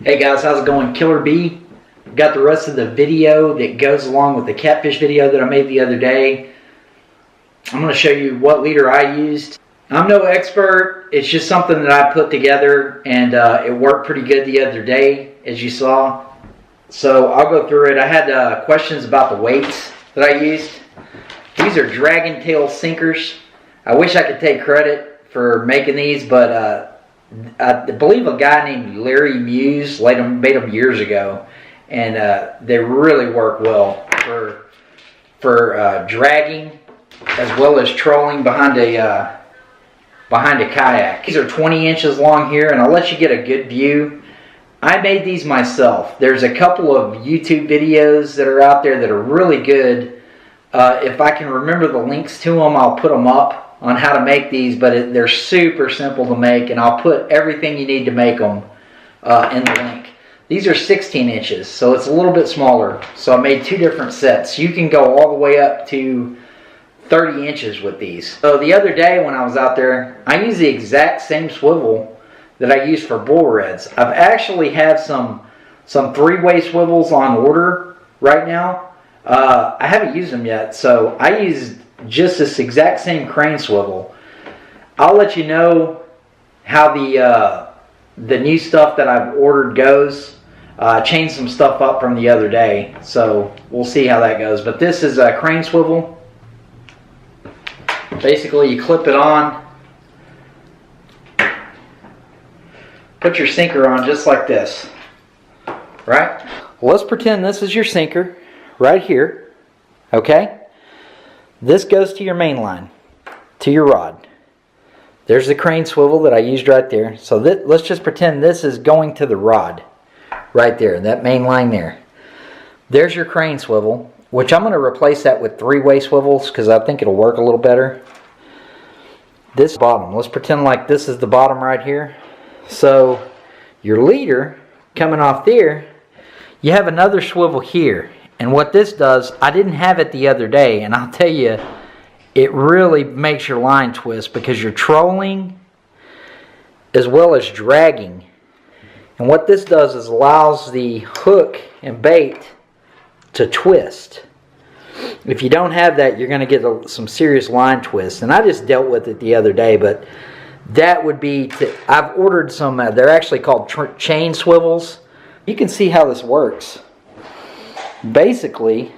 Hey guys, how's it going? Killer B. Got the rest of the video that goes along with the catfish video that I made the other day. I'm going to show you what leader I used. I'm no expert. It's just something that I put together, and it worked pretty good the other day, as you saw. So I'll go through it. I had questions about the weights that I used. These are Draggin tail sinkers. I wish I could take credit for making these, but I believe a guy named Larry Muse made them years ago, and they really work well for dragging as well as trolling behind a kayak. These are 20 inches long here, and I'll let you get a good view. I made these myself. There's a couple of YouTube videos that are out there that are really good. If I can remember the links to them, I'll put them up on how to make these, but they're super simple to make, and I'll put everything you need to make them in the link. These are 16 inches, so it's a little bit smaller. So I made two different sets. You can go all the way up to 30 inches with these. So the other day when I was out there, I used the exact same swivel that I used for bull reds. I've actually have some three-way swivels on order right now. I haven't used them yet, so I used just this exact same crane swivel. I'll let you know how the new stuff that I've ordered goes. Changed some stuff up from the other day, so we'll see how that goes. But this is a crane swivel. Basically, you clip it on, put your sinker on just like this, right? Well, let's pretend this is your sinker right here, okay? This goes to your main line, to your rod. There's the crane swivel that I used right there. So let's just pretend this is going to the rod right there, that main line there. There's your crane swivel, which I'm going to replace that with three-way swivels because I think it'll work a little better. This bottom, let's pretend like this is the bottom right here. So your leader coming off there, you have another swivel here. And what this does, I didn't have it the other day, and I'll tell you, it really makes your line twist because you're trolling as well as dragging. And what this does is allows the hook and bait to twist. If you don't have that, you're going to get some serious line twist. And I just dealt with it the other day, but that would be, I've ordered some, they're actually called chain swivels. You can see how this works. Basically,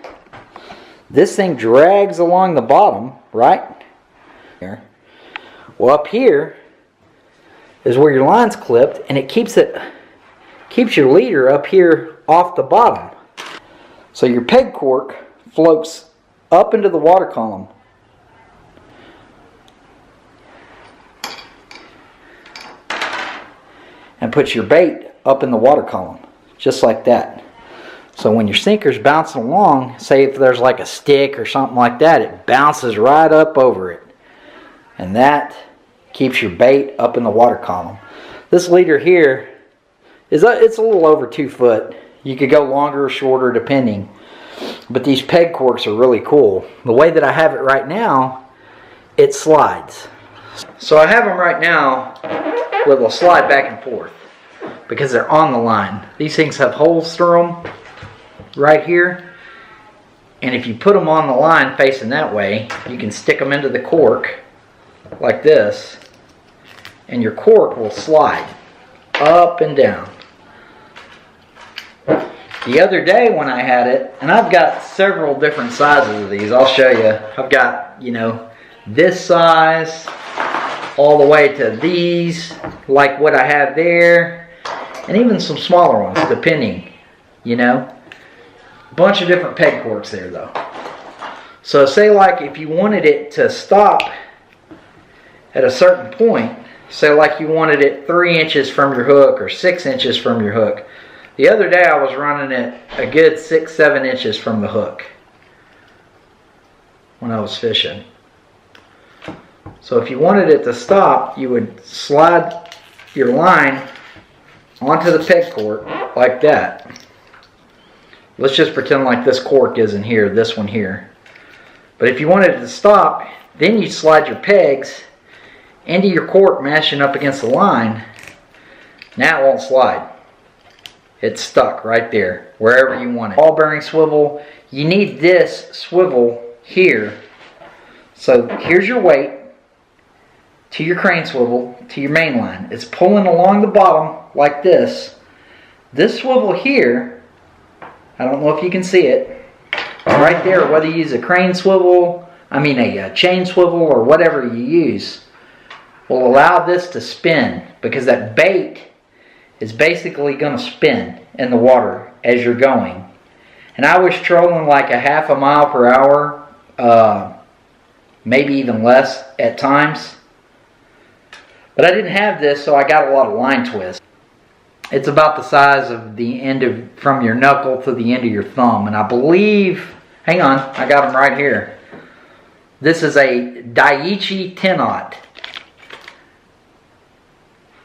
this thing drags along the bottom, right? Here. Well, up here is where your line's clipped, and it keeps your leader up here off the bottom. So your peg cork floats up into the water column. And puts your bait up in the water column, just like that. So when your sinker's bouncing along, say if there's like a stick or something like that, it bounces right up over it. And that keeps your bait up in the water column. This leader here, it's a little over 2 foot. You could go longer or shorter depending. But these peg corks are really cool. The way that I have it right now, it slides. So I have them right now where they'll slide back and forth because they're on the line. These things have holes through them right here, and if you put them on the line facing that way, you can stick them into the cork like this, and your cork will slide up and down. The other day when I had it, and I've got several different sizes of these, I'll show you. I've got, you know, this size all the way to these, like what I have there, and even some smaller ones depending, you know. Bunch of different peg corks there though. So say like if you wanted it to stop at a certain point, say like you wanted it 3 inches from your hook or 6 inches from your hook. The other day I was running it a good 6-7 inches from the hook when I was fishing. So if you wanted it to stop, you would slide your line onto the peg cork like that. Let's just pretend like this cork isn't here, this one here. But if you wanted it to stop, then you slide your pegs into your cork mashing up against the line. Now it won't slide. it's stuck right there, wherever you want it. Ball bearing swivel, you need this swivel here. So here's your weight to your crane swivel, to your main line. It's pulling along the bottom like this. This swivel here, I don't know if you can see it, right there, whether you use a crane swivel, a chain swivel, or whatever you use, will allow this to spin, because that bait is basically going to spin in the water as you're going. And I was trolling like a half a mile per hour, maybe even less at times. But I didn't have this, so I got a lot of line twist. It's about the size of the end of, from your knuckle to the end of your thumb. And I believe, hang on, I got them right here. This is a Daiichi 10-aught.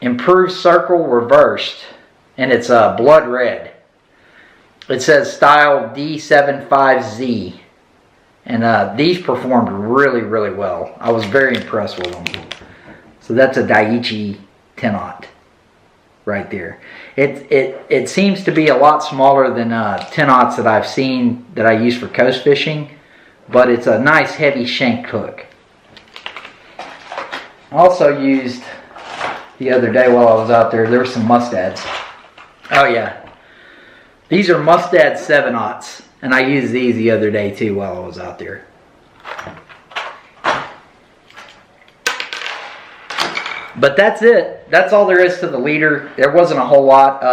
Improved circle reversed. And it's blood red. It says style D75Z. And these performed really, really well. I was very impressed with them. So that's a Daiichi 10-aught right there. It seems to be a lot smaller than 10-aughts that I've seen that I use for coast fishing, but it's a nice heavy shank hook. I also used the other day while I was out there were some mustads. Oh yeah, these are Mustad 7-aughts, and I used these the other day too while I was out there. But that's it. That's all there is to the leader. There wasn't a whole lot.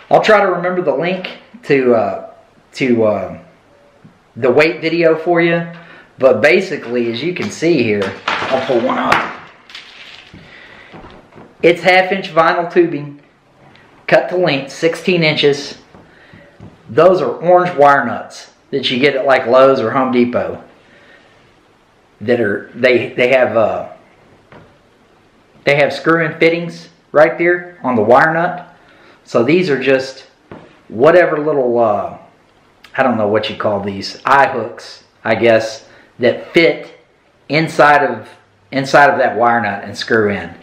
I'll try to remember the link to the weight video for you. But basically, as you can see here, I'll pull one up. It's 1/2-inch vinyl tubing, cut to length, 16 inches. Those are orange wire nuts that you get at like Lowe's or Home Depot. They have screw-in fittings right there on the wire nut. So these are just whatever little, I don't know what you call these, eye hooks, I guess, that fit inside of that wire nut and screw in.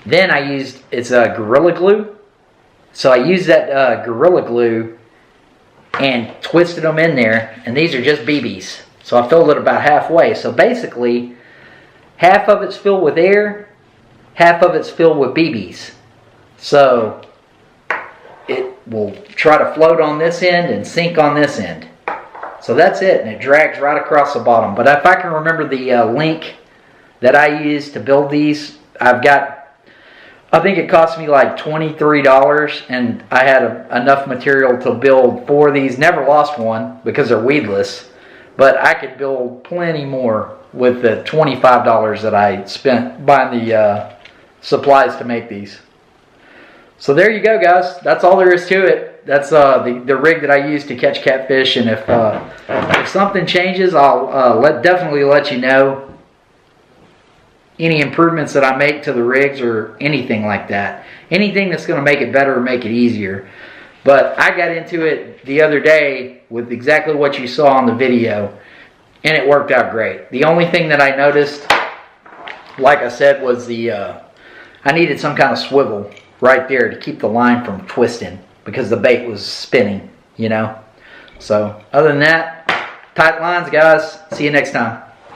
Then I used, it's a Gorilla Glue. So I used that Gorilla Glue and twisted them in there. And these are just BBs. So I filled it about halfway. So basically, half of it's filled with air, half of it's filled with BBs. So it will try to float on this end and sink on this end. So that's it, and it drags right across the bottom. But if I can remember the link that I used to build these, I think it cost me like $23, and I had enough material to build 4 of these. Never lost one because they're weedless, but I could build plenty more with the $25 that I spent buying the supplies to make these. So there you go, guys. That's all there is to it. That's the rig that I use to catch catfish, and if something changes, I'll definitely let you know. Any improvements that I make to the rigs or anything like that. Anything that's going to make it better or make it easier. But I got into it the other day with exactly what you saw on the video, and it worked out great. The only thing that I noticed, like I said, was I needed some kind of swivel right there to keep the line from twisting because the bait was spinning, you know. So other than that, tight lines, guys. See you next time.